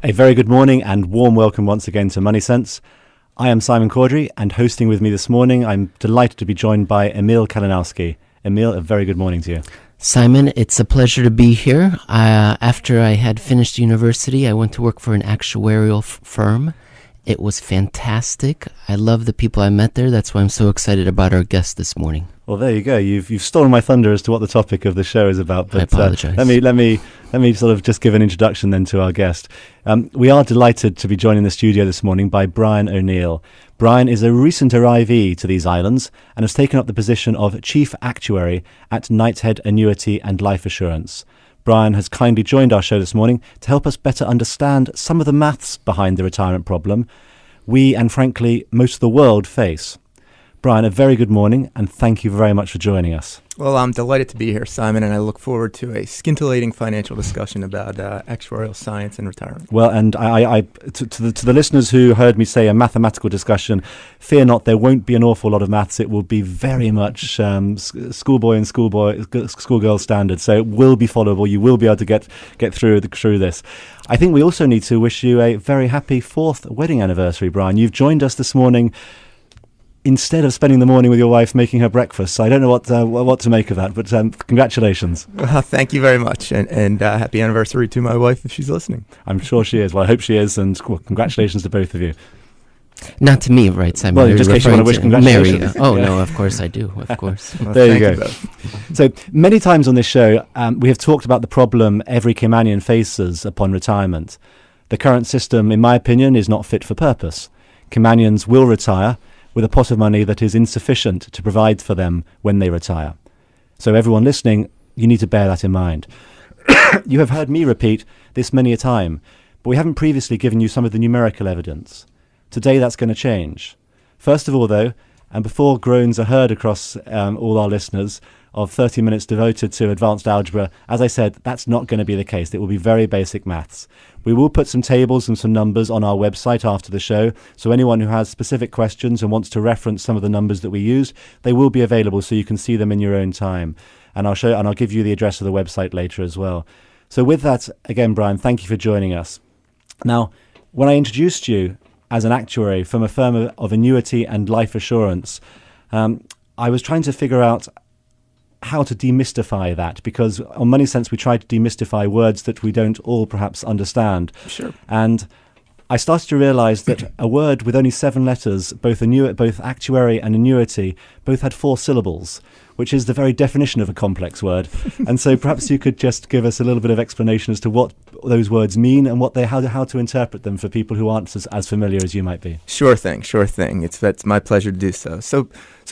A very good morning and warm welcome once again to Money Sense. I am Simon Caudry, and hosting with me this morning, I'm delighted to be joined by Emil Kalinowski. Emil, a very good morning to you. Simon, it's a pleasure to be here. After I had finished university, I went to work for an actuarial firm. It was fantastic. I love the people I met there. That's why I'm so excited about our guest this morning. Well, there you go. You've stolen my thunder as to what the topic of the show is about. But I apologize. Let me sort of just give an introduction then to our guest. We are delighted to be joined in the studio this morning by Brian O'Neill. Brian is a recent arrivee to these islands and has taken up the position of Chief Actuary at Knighthead Annuity and Life Assurance. Brian has kindly joined our show this morning to help us better understand some of the maths behind the retirement problem we, and frankly, most of the world face. Brian, a very good morning, and thank you very much for joining us. Well, I'm delighted to be here, Simon, and I look forward to a scintillating financial discussion about actuarial science and retirement. Well, and to the listeners who heard me say a mathematical discussion, fear not, there won't be an awful lot of maths. It will be very much schoolboy and schoolgirl standard, so it will be followable. You will be able to get through this. I think we also need to wish you a very happy 4th wedding anniversary, Brian. You've joined us this morning instead of spending the morning with your wife making her breakfast. So I don't know what to make of that, but congratulations. Well, thank you very much, and happy anniversary to my wife if she's listening. I'm sure she is. Well, I hope she is, and congratulations to both of you. Not to me, right, Simon? Well, just in case you want to wish congratulations. Mary. No, of course I do, of course. Well, there you go. So many times on this show, we have talked about the problem every Caymanian faces upon retirement. The current system, in my opinion, is not fit for purpose. Caymanians will retire with a pot of money that is insufficient to provide for them when they retire. So everyone listening, you need to bear that in mind. You have heard me repeat this many a time, but we haven't previously given you some of the numerical evidence. Today that's going to change. First of all, though, and before groans are heard across all our listeners of 30 minutes devoted to advanced algebra, as I said, that's not going to be the case. It will be very basic maths. We will put some tables and some numbers on our website after the show, so anyone who has specific questions and wants to reference some of the numbers that we used, they will be available so you can see them in your own time. And I'll give you the address of the website later as well. So with that, again, Brian, thank you for joining us. Now, when I introduced you as an actuary from a firm of annuity and life assurance, I was trying to figure out how to demystify that, because on Money Sense we try to demystify words that we don't all perhaps understand. Sure. And I started to realize that a word with only 7 letters, both actuary and annuity, both had 4 syllables, which is the very definition of a complex word. And so perhaps you could just give us a little bit of explanation as to what those words mean and how to interpret them for people who aren't as familiar as you might be. Sure thing. It's my pleasure to do so. So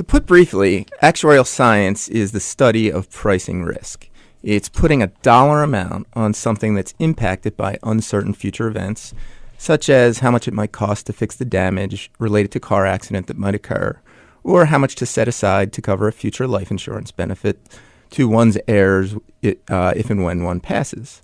put briefly, actuarial science is the study of pricing risk. It's putting a dollar amount on something that's impacted by uncertain future events, such as how much it might cost to fix the damage related to a car accident that might occur, or how much to set aside to cover a future life insurance benefit to one's heirs if and when one passes.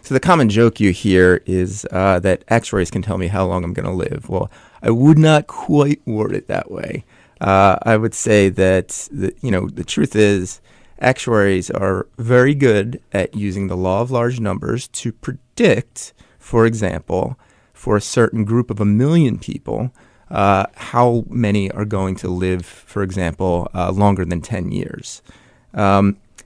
So the common joke you hear is that actuaries can tell me how long I'm going to live. Well, I would not quite word it that way. I would say that the truth is actuaries are very good at using the law of large numbers to predict, for example, for a certain group of 1 million people, how many are going to live, for example, longer than 10 years.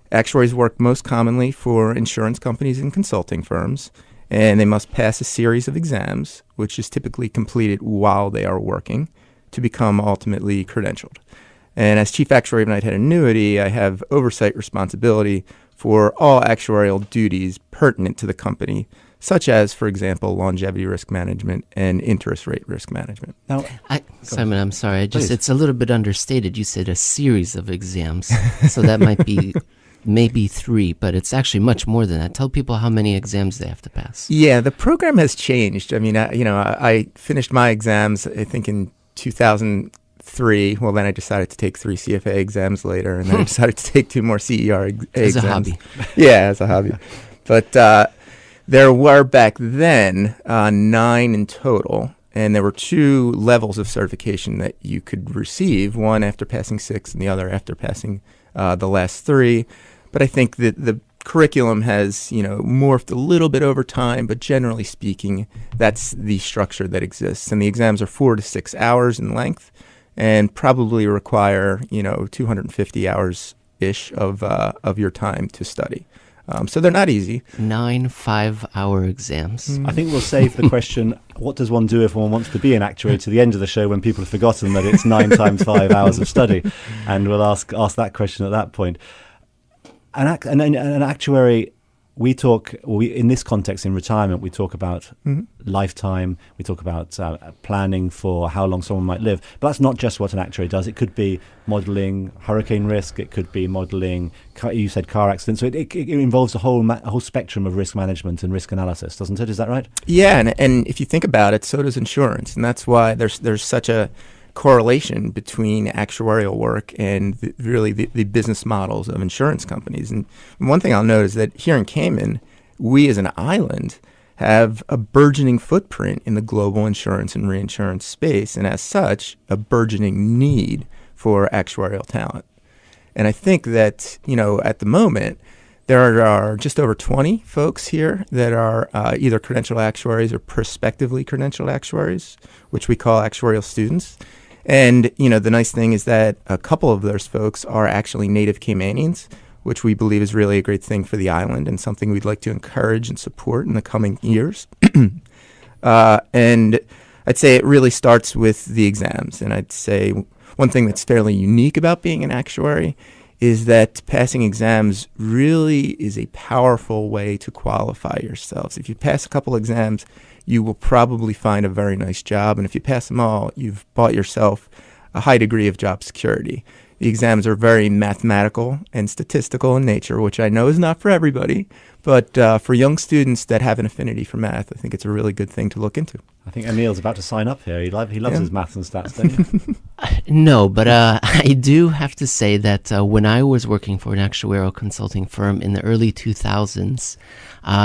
Actuaries work most commonly for insurance companies and consulting firms, and they must pass a series of exams, which is typically completed while they are working, to become ultimately credentialed. And as Chief Actuary of Knighthead Annuity, I have oversight responsibility for all actuarial duties pertinent to the company, such as, for example, longevity risk management and interest rate risk management. Now, Simon, I'm sorry. It's a little bit understated. You said a series of exams, so that might be maybe 3, but it's actually much more than that. Tell people how many exams they have to pass. Yeah, the program has changed. I mean, I finished my exams, I think, in 2003. Well, then I decided to take 3 CFA exams later, and then I decided to take 2 more CER exams. As a hobby. Yeah, as a hobby. But there were back then 9 in total, and there were 2 levels of certification that you could receive, one after passing 6 and the other after passing the last 3. But I think that the curriculum has, morphed a little bit over time, but generally speaking, that's the structure that exists. And the exams are 4 to 6 hours in length and probably require, 250 hours-ish of your time to study. So they're not easy. 9 5-hour exams. I think we'll save the question, what does one do if one wants to be an actuary, to the end of the show when people have forgotten that it's 9 times 5 hours of study. And we'll ask that question at that point. An actuary, in this context, in retirement, we talk about lifetime, we talk about planning for how long someone might live. But that's not just what an actuary does. It could be modelling hurricane risk. It could be modelling, you said car accidents. So it involves a whole spectrum of risk management and risk analysis, doesn't it? Is that right? Yeah, and if you think about it, so does insurance. And that's why there's such a correlation between actuarial work and the business models of insurance companies. And one thing I'll note is that here in Cayman, we as an island have a burgeoning footprint in the global insurance and reinsurance space, and as such, a burgeoning need for actuarial talent. And I think that, at the moment, there are just over 20 folks here that are either credentialed actuaries or prospectively credentialed actuaries, which we call actuarial students. And, the nice thing is that a couple of those folks are actually native Caymanians, which we believe is really a great thing for the island and something we'd like to encourage and support in the coming years. And I'd say it really starts with the exams. And I'd say one thing that's fairly unique about being an actuary is that passing exams really is a powerful way to qualify yourselves. If you pass a couple exams, you will probably find a very nice job. And if you pass them all, you've bought yourself a high degree of job security. The exams are very mathematical and statistical in nature, which I know is not for everybody. But for young students that have an affinity for math, I think it's a really good thing to look into. I think Emil's about to sign up here. He loves his maths and stats, don't you? No, but I do have to say that when I was working for an actuarial consulting firm in the early 2000s,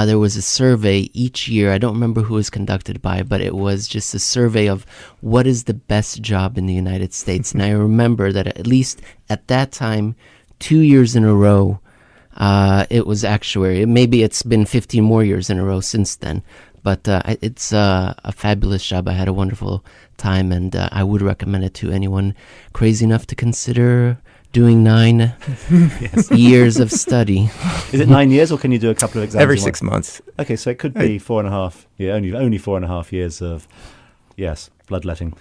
there was a survey each year. I don't remember who it was conducted by, but it was just a survey of what is the best job in the United States. And I remember that at least at that time, 2 years in a row, it was actuary. Maybe it's been 15 more years in a row since then. But it's a fabulous job. I had a wonderful time, and I would recommend it to anyone crazy enough to consider doing 9 years of study. Is it 9 years, or can you do a couple of exams? Every 6 months. Okay, so it could be 4.5. Yeah, only 4.5 years of, yes, bloodletting.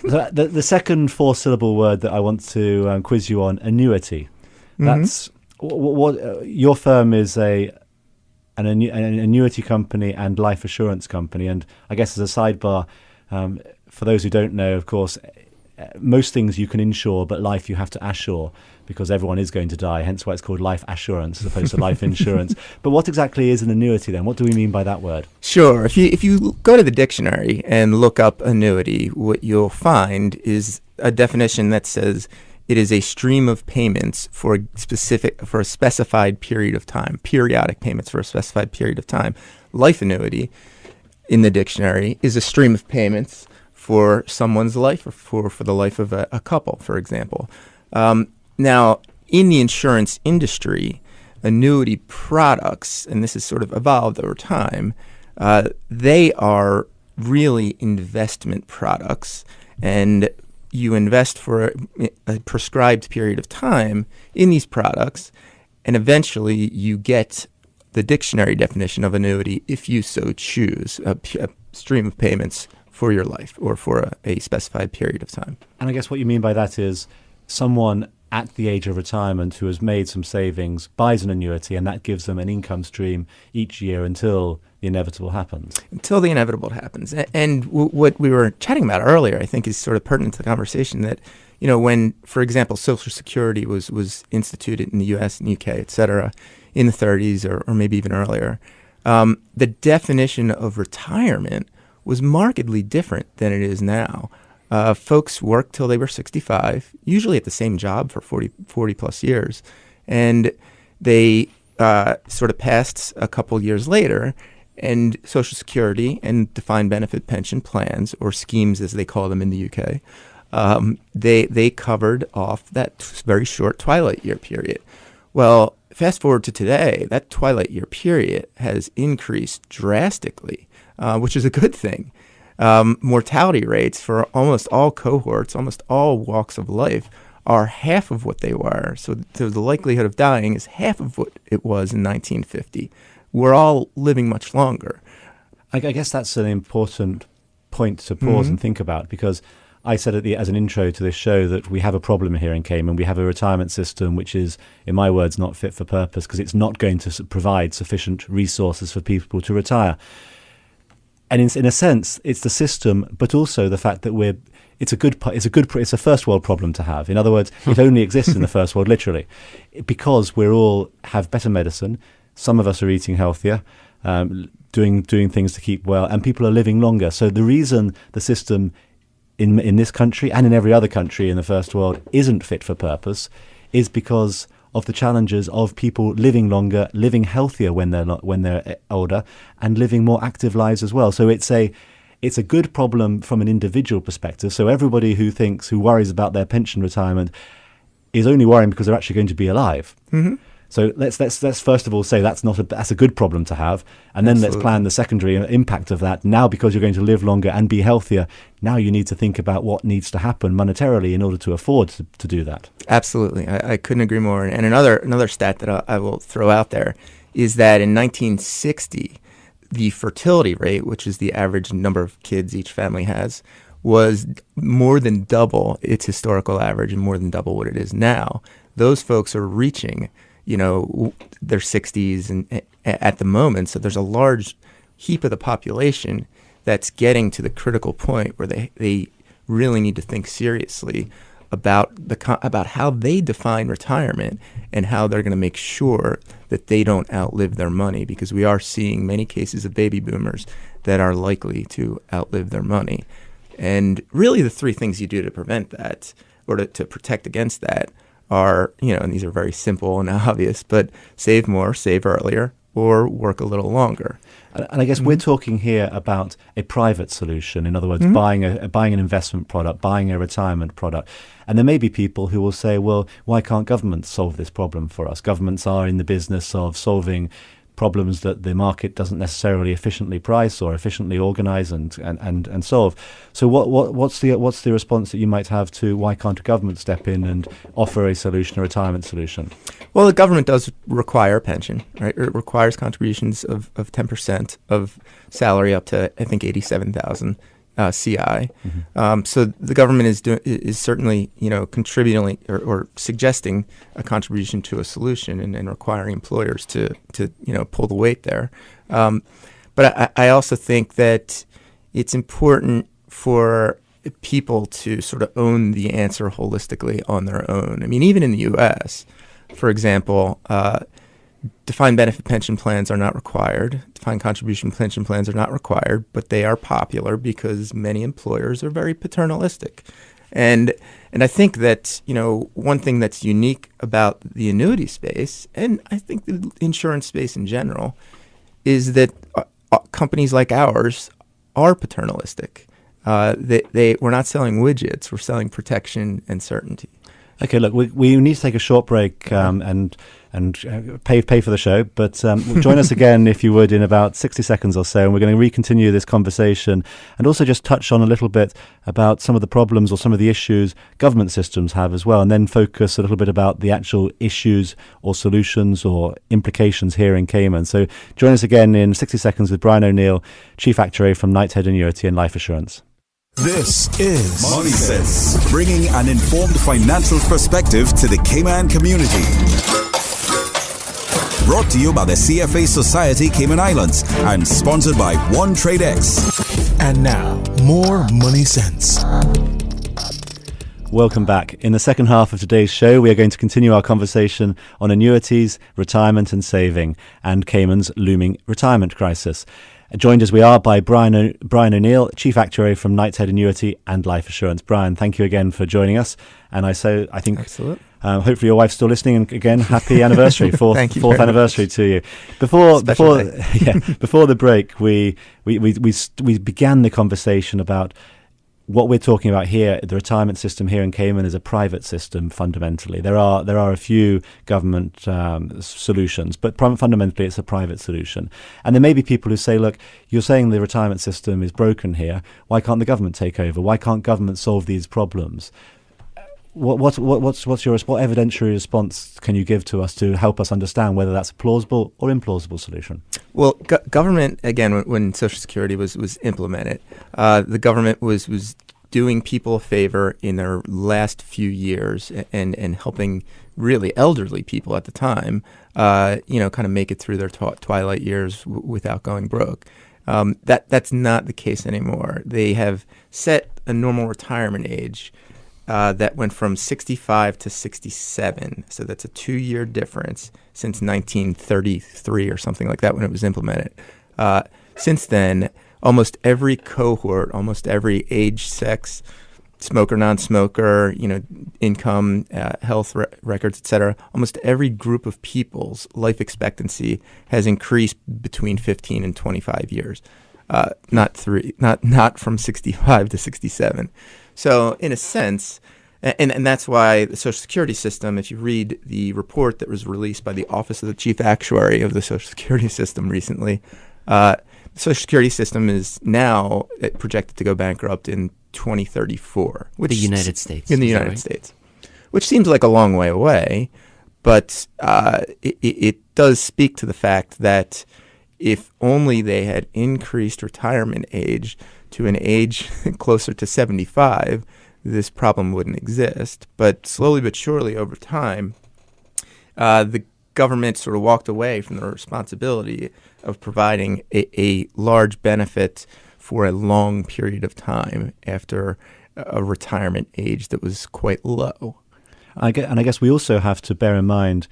So the second 4-syllable word that I want to quiz you on, annuity. That's what your firm is an annuity company and life assurance company. And I guess as a sidebar, for those who don't know, of course, most things you can insure, but life you have to assure, because everyone is going to die, hence why it's called life assurance as opposed to life insurance. But what exactly is an annuity then? What do we mean by that word? Sure. If you go to the dictionary and look up annuity, what you'll find is a definition that says it is a stream of payments for a specified period of time, periodic payments for a specified period of time. Life annuity, in the dictionary, is a stream of payments for someone's life or for the life of a couple, for example. Now, in the insurance industry, annuity products, and this has sort of evolved over time, they are really investment products, and you invest for a prescribed period of time in these products, and eventually you get the dictionary definition of annuity if you so choose, a stream of payments for your life or for a specified period of time. And I guess what you mean by that is someone at the age of retirement who has made some savings buys an annuity, and that gives them an income stream each year until the inevitable happens. Until the inevitable happens. And what we were chatting about earlier, I think, is sort of pertinent to the conversation that, when, for example, Social Security was instituted in the U.S. and UK, et cetera, in the 30s or maybe even earlier, the definition of retirement was markedly different than it is now. Folks worked till they were 65, usually at the same job for 40 plus years. And they sort of passed a couple years later, and Social Security and defined benefit pension plans, or schemes as they call them in the UK, they covered off that very short twilight year period. Well, fast forward to today, that twilight year period has increased drastically, which is a good thing. Mortality rates for almost all cohorts, almost all walks of life, are half of what they were. So the likelihood of dying is half of what it was in 1950. We're all living much longer. I guess that's an important point to pause and think about, because I said as an intro to this show that we have a problem here in Cayman. We have a retirement system which is, in my words, not fit for purpose, because it's not going to provide sufficient resources for people to retire. And in a sense, it's the system, but also the fact that it's a first world problem to have. In other words, it only exists in the first world, literally, because we all have better medicine. Some of us are eating healthier, doing things to keep well, and people are living longer. So the reason the system in this country and in every other country in the first world isn't fit for purpose is because of the challenges of people living longer, living healthier when they're older, and living more active lives as well. So it's a good problem from an individual perspective. So everybody who worries about their pension retirement is only worrying because they're actually going to be alive. Mm-hmm. So let's first of all say that's a good problem to have, and then Let's plan the secondary impact of that. Now, because you're going to live longer and be healthier, now you need to think about what needs to happen monetarily in order to afford to do that. Absolutely, I couldn't agree more. And another stat that I will throw out there is that in 1960, the fertility rate, which is the average number of kids each family has, was more than double its historical average and more than double what it is now. Those folks are reaching their 60s and at the moment. So there's a large heap of the population that's getting to the critical point where they really need to think seriously about how they define retirement and how they're going to make sure that they don't outlive their money, because we are seeing many cases of baby boomers that are likely to outlive their money. And really the three things you do to prevent that, or to protect against that, are, and these are very simple and obvious, but save more, save earlier, or work a little longer. And I guess we're talking here about a private solution. In other words, buying an investment product, buying a retirement product. And there may be people who will say, well, why can't governments solve this problem for us? Governments are in the business of solving problems that the market doesn't necessarily efficiently price or efficiently organize and solve. So what's the response that you might have to why can't a government step in and offer a retirement solution? Well, the government does require a pension, right? It requires contributions of 10% of salary up to, I think, 87,000 CI. Mm-hmm. So the government is certainly contributing or suggesting a contribution to a solution and requiring employers to pull the weight there. But I also think that it's important for people to sort of own the answer holistically on their own. I mean, even in the U.S., for example, defined benefit pension plans are not required. Defined contribution pension plans are not required, but they are popular because many employers are very paternalistic. And I think that, one thing that's unique about the annuity space, and I think the insurance space in general, is that companies like ours are paternalistic. We're not selling widgets, we're selling protection and certainty. Okay, look, we need to take a short break and pay for the show, but join us again, if you would, in about 60 seconds or so, and we're going to recontinue this conversation and also just touch on a little bit about some of the problems or some of the issues government systems have as well, and then focus a little bit about the actual issues or solutions or implications here in Cayman. So join us again in 60 seconds with Brian O'Neill, Chief Actuary from Knighthead Annuity and Life Assurance. This is Money Sense, bringing an informed financial perspective to the Cayman community. Brought to you by the CFA Society Cayman Islands and sponsored by One Trade X. And now, more Money Sense. Welcome back. In the second half of today's show, we are going to continue our conversation on annuities, retirement and saving, and Cayman's looming retirement crisis. Joined as we are by Brian O'Neill, Chief Actuary from Knighthead Annuity and Life Assurance. Brian, thank you again for joining us. And I think hopefully your wife's still listening. And again, happy anniversary, fourth anniversary to you. Before the break, we began the conversation about what we're talking about here, the retirement system here in Cayman, is a private system fundamentally. There are a few government solutions, but fundamentally it's a private solution. And there may be people who say, look, you're saying the retirement system is broken here. Why can't the government take over? Why can't government solve these problems? What's your what evidentiary response can you give to us to help us understand whether that's a plausible or implausible solution? Well, government, again, when Social Security was implemented, the government was doing people a favor in their last few years and helping really elderly people at the time, kind of make it through their twilight years without going broke. That's not the case anymore. They have set a normal retirement age that went from 65 to 67. So that's a 2-year difference since 1933 or something like that when it was implemented. Since then, almost every cohort, almost every age, sex, smoker, non-smoker, income, health records, etc., almost every group of people's life expectancy has increased between 15 and 25 years. Not from 65 to 67. So in a sense, and that's why the Social Security system, if you read the report that was released by the Office of the Chief Actuary of the Social Security system recently, the Social Security system is now projected to go bankrupt in 2034. The United States. In the United States. Which seems like a long way away, but it does speak to the fact that if only they had increased retirement age to an age closer to 75, this problem wouldn't exist. But slowly but surely over time, the government sort of walked away from the responsibility of providing a large benefit for a long period of time after a retirement age that was quite low. I guess we also have to bear in mind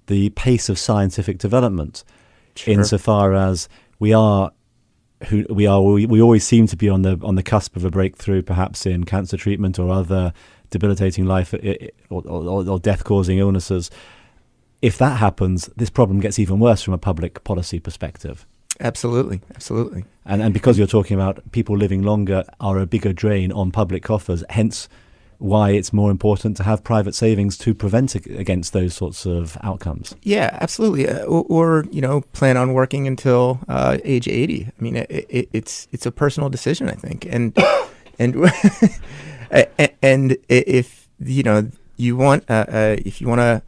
the pace of scientific development. Sure. Insofar as we always seem to be on the cusp of a breakthrough, perhaps in cancer treatment or other debilitating life or death-causing illnesses. If that happens, this problem gets even worse from a public policy perspective. Absolutely. And because you're talking about people living longer are a bigger drain on public coffers, hence why it's more important to have private savings to prevent against those sorts of outcomes. Yeah, absolutely. Or plan on working until age 80. I mean, it's a personal decision, I think. And and if you want to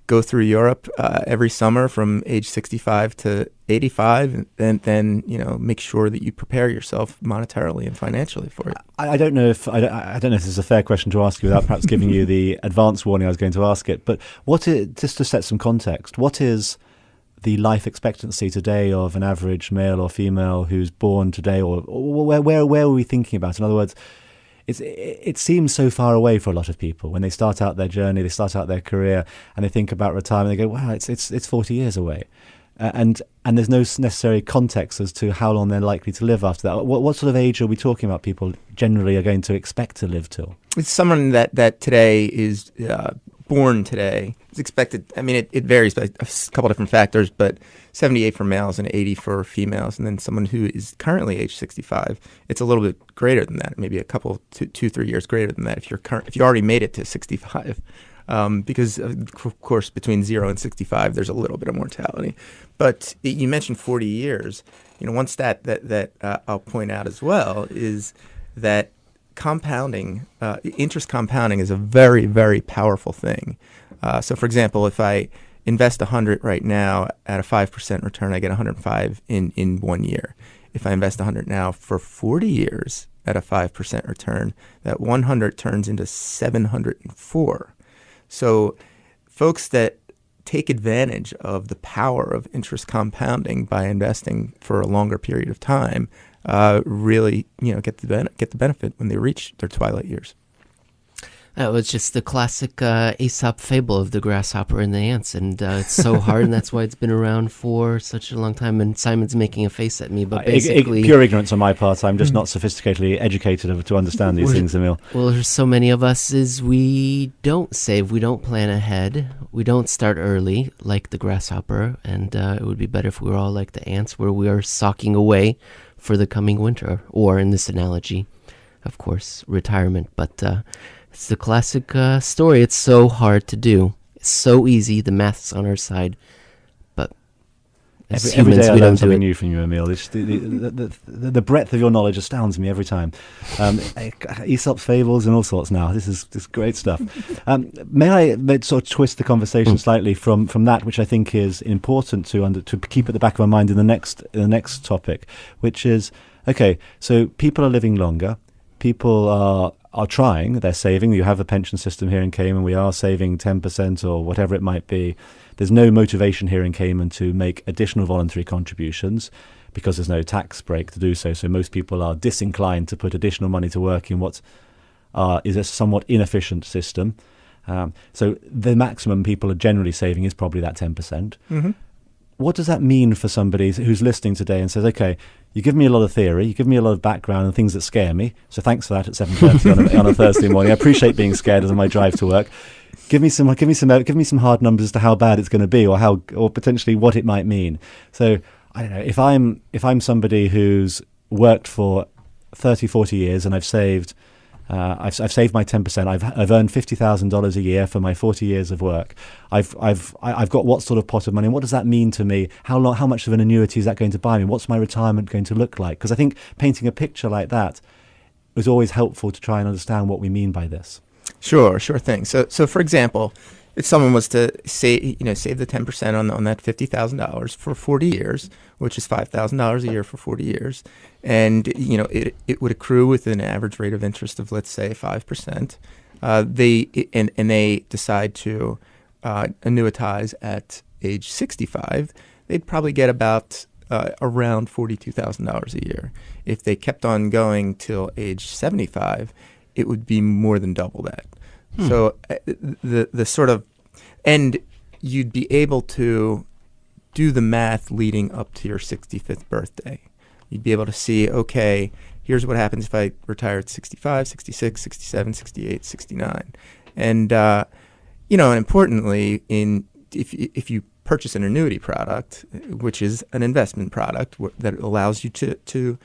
go through Europe every summer from age 65 to 85, then make sure that you prepare yourself monetarily and financially for it. I don't know if this is a fair question to ask you without perhaps giving you the advance warning I was going to ask it. But just to set some context, what is the life expectancy today of an average male or female who's born today, or where are we thinking about? In other words, it seems so far away for a lot of people when they start out their journey, they start out their career, and they think about retirement. They go, "Wow, it's 40 years away," and there's no necessary context as to how long they're likely to live after that. What sort of age are we talking about? People generally are going to expect to live till. It's someone that today is born today is expected. I mean, it varies by a couple different factors, but 78 for males and 80 for females. And then someone who is currently age 65, it's a little bit greater than that, maybe a couple, 2-3 years greater than that if you already made it to 65. Because, of course, between 0 and 65, there's a little bit of mortality. But you mentioned 40 years. One stat that I'll point out as well is that compounding, interest compounding is a very, very powerful thing. So, for example, if I invest 100 right now at a 5% return, I get 105 in 1 year. If I invest 100 now for 40 years at a 5% return, that 100 turns into 704. So folks that take advantage of the power of interest compounding by investing for a longer period of time really get the benefit when they reach their twilight years. That was just the classic Aesop fable of the grasshopper and the ants, and it's so hard, and that's why it's been around for such a long time. And Simon's making a face at me, but basically... pure ignorance on my part. I'm just not sophisticatedly educated to understand these things, Emil. Well, there's so many of us is we don't save, we don't plan ahead, we don't start early like the grasshopper, and it would be better if we were all like the ants, where we are socking away for the coming winter, or in this analogy, of course, retirement. But it's the classic story. It's so hard to do. It's so easy. The math's on our side. But as Every humans, day I we learn don't do something it. new from you, Emil. The breadth of your knowledge astounds me every time. Aesop's fables and all sorts now. This is great stuff. May I sort of twist the conversation slightly from that, which I think is important to keep at the back of our mind in the next topic, which is, okay, so people are living longer. People are trying, they're saving. You have a pension system here in Cayman. We are saving 10% or whatever it might be. There's no motivation here in Cayman to make additional voluntary contributions because there's no tax break to do so. So most people are disinclined to put additional money to work in what is a somewhat inefficient system. So the maximum people are generally saving is probably that 10%. Mm-hmm. What does that mean for somebody who's listening today and says, okay, you give me a lot of theory, you give me a lot of background and things that scare me. So thanks for that at 7:30 on a Thursday morning. I appreciate being scared on my drive to work. Give me some hard numbers as to how bad it's going to be, or potentially what it might mean. So I don't know, if I'm somebody who's worked for 30, 40 years and I've saved my 10%. I've earned $50,000 a year for my 40 years of work. I've got what sort of pot of money? What does that mean to me? How much of an annuity is that going to buy me? What's my retirement going to look like? Because I think painting a picture like that is always helpful to try and understand what we mean by this. Sure thing. So for example, if someone was to save the 10% on that $50,000 for 40 years, which is $5,000 a year for 40 years, and it would accrue with an average rate of interest of, let's say, 5%. They decide to annuitize at age 65, they'd probably get about around $42,000 a year. If they kept on going till age 75, it would be more than double that. So the sort of, and you'd be able to do the math leading up to your 65th birthday. You'd be able to see, okay, here's what happens if I retire at 65, 66, 67, 68, 69. And, and importantly, if you purchase an annuity product, which is an investment product that allows you to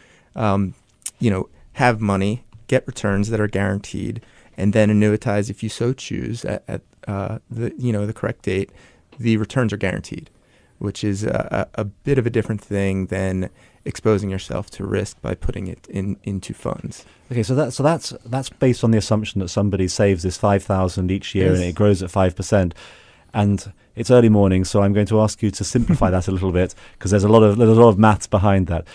have money, get returns that are guaranteed, and then annuitize if you so choose at the correct date, the returns are guaranteed, which is a bit of a different thing than exposing yourself to risk by putting it into funds. Okay, so that's based on the assumption that somebody saves this $5,000 each year and it grows at 5%. And it's early morning, so I'm going to ask you to simplify that a little bit, because there's a lot of maths behind that.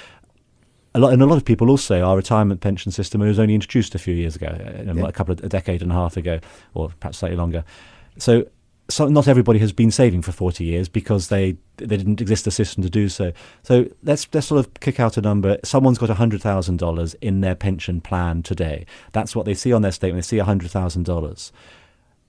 A lot of people also, our retirement pension system was only introduced a few years ago, a decade and a half ago, or perhaps slightly longer. So not everybody has been saving for 40 years because they didn't exist a system to do so. So let's sort of kick out a number. Someone's got $100,000 in their pension plan today. That's what they see on their statement. They see $100,000.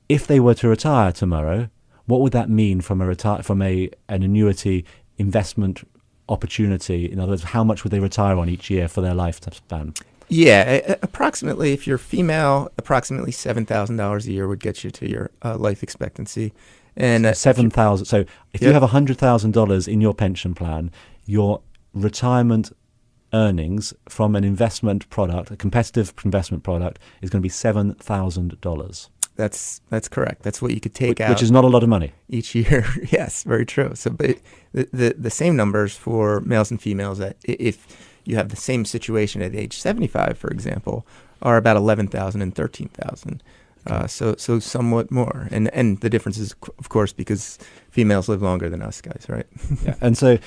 If they were to retire tomorrow, what would that mean from an annuity investment opportunity? In other words, how much would they retire on each year for their lifespan? Yeah, approximately, if you're female, approximately $7,000 a year would get you to your life expectancy. And $7,000. So if you have $100,000 in your pension plan, your retirement earnings from an investment product, a competitive investment product, is going to be $7,000. That's correct. That's what you could take out, which is not a lot of money each year. Yes, very true. So, but the same numbers for males and females, that if you have the same situation at age 75, for example, are about 11,000 and 13,000. So somewhat more, and the difference is, of course, because females live longer than us guys, right? Yeah. And so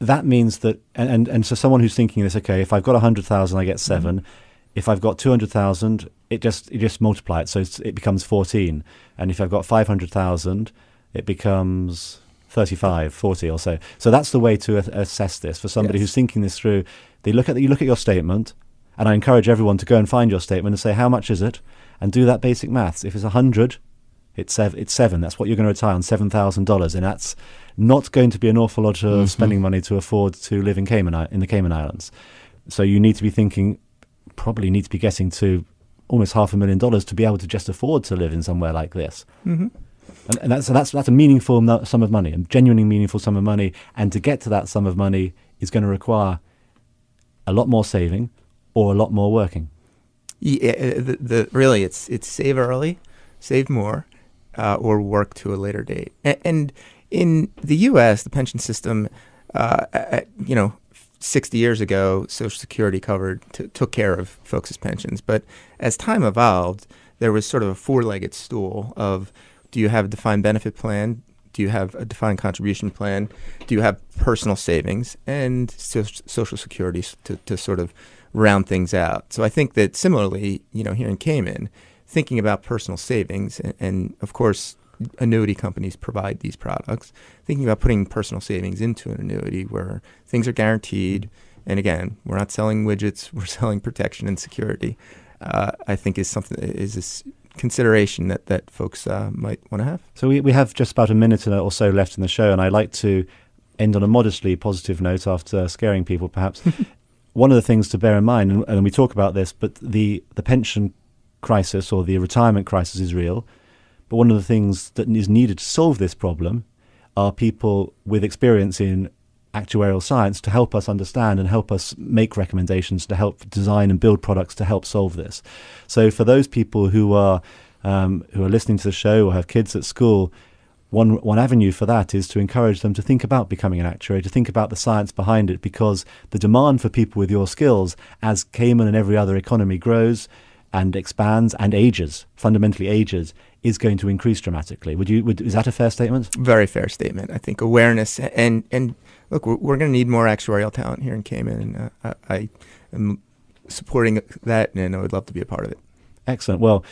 that means that, and so someone who's thinking this, okay, if I've got 100,000, I get 7. Mm-hmm. If I've got 200,000, it just multiply it, so it becomes 14. And if I've got 500,000, it becomes 35, 40 or so. So that's the way to assess this for somebody who's thinking this through. You look at your statement, and I encourage everyone to go and find your statement and say, how much is it? And do that basic maths. If it's 100, it's 7. That's what you're going to retire on, $7,000, and that's not going to be an awful lot of spending money to afford to live in the Cayman Islands. So you need to be thinking, probably need to be getting to almost $500,000 to be able to just afford to live in somewhere like this. Mm-hmm. And that's a meaningful sum of money, a genuinely meaningful sum of money. And to get to that sum of money is going to require a lot more saving or a lot more working. Really, it's save early, save more, or work to a later date. And in the U.S., the pension system, 60 years ago, Social Security took care of folks' pensions. But as time evolved, there was sort of a four-legged stool of, do you have a defined benefit plan? Do you have a defined contribution plan? Do you have personal savings and Social Security to sort of round things out? So I think that similarly, here in Cayman, thinking about personal savings, and of course, annuity companies provide these products, thinking about putting personal savings into an annuity where things are guaranteed. And again, we're not selling widgets, we're selling protection and security. I think is this consideration that folks might want to have. So we have just about a minute or so left in the show, and I'd like to end on a modestly positive note after scaring people, perhaps. One of the things to bear in mind, and we talk about this, but the pension crisis or the retirement crisis is real. But one of the things that is needed to solve this problem are people with experience in actuarial science to help us understand and help us make recommendations to help design and build products to help solve this. So for those people who are listening to the show or have kids at school, one avenue for that is to encourage them to think about becoming an actuary, to think about the science behind it, because the demand for people with your skills as Cayman and every other economy grows and expands and fundamentally ages, is going to increase dramatically. Is that a fair statement? Very fair statement. I think awareness and look, we're going to need more actuarial talent here in Cayman, and I am supporting that, and I would love to be a part of it. Excellent. Well,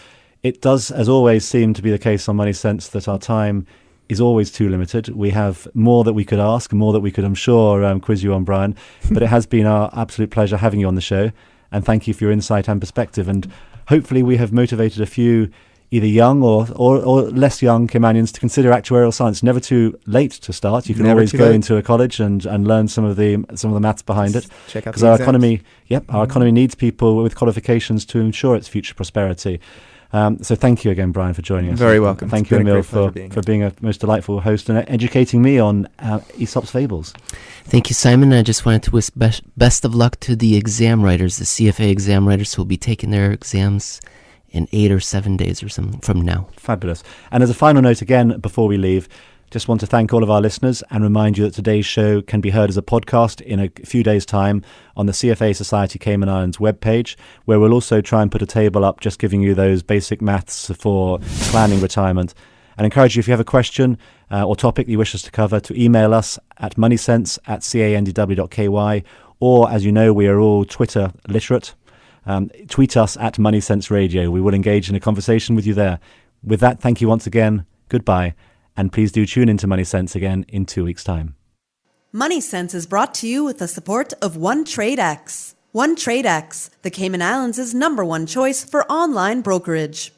it does, as always, seem to be the case on Money Sense that our time is always too limited. We have more that we could ask, more that we could, I'm sure, quiz you on, Brian. But it has been our absolute pleasure having you on the show, and thank you for your insight and perspective. And hopefully we have motivated a few either young or less young Caymanians to consider actuarial science. Never too late to start. You can always go into a college and learn some of the maths behind it. Check out because our economy needs people with qualifications to ensure its future prosperity. So thank you again, Brian, for joining us. Very welcome. Thank you, Emil, for being a most delightful host and educating me on Aesop's fables. Thank you, Simon. I just wanted to wish best of luck to the exam writers, the CFA exam writers who will be taking their exams in 8 or 7 days or something from now. Fabulous. And as a final note again, before we leave, just want to thank all of our listeners and remind you that today's show can be heard as a podcast in a few days' time on the CFA Society Cayman Islands webpage, where we'll also try and put a table up just giving you those basic maths for planning retirement. And encourage you, if you have a question or topic you wish us to cover, to email us at moneysense@candw.ky, or, as you know, we are all Twitter literate. Tweet us at Money Sense Radio. We will engage in a conversation with you there. With that, thank you once again. Goodbye. And please do tune into Money Sense again in 2 weeks' time. Money Sense is brought to you with the support of OneTradeX. OneTradeX, the Cayman Islands' #1 choice for online brokerage.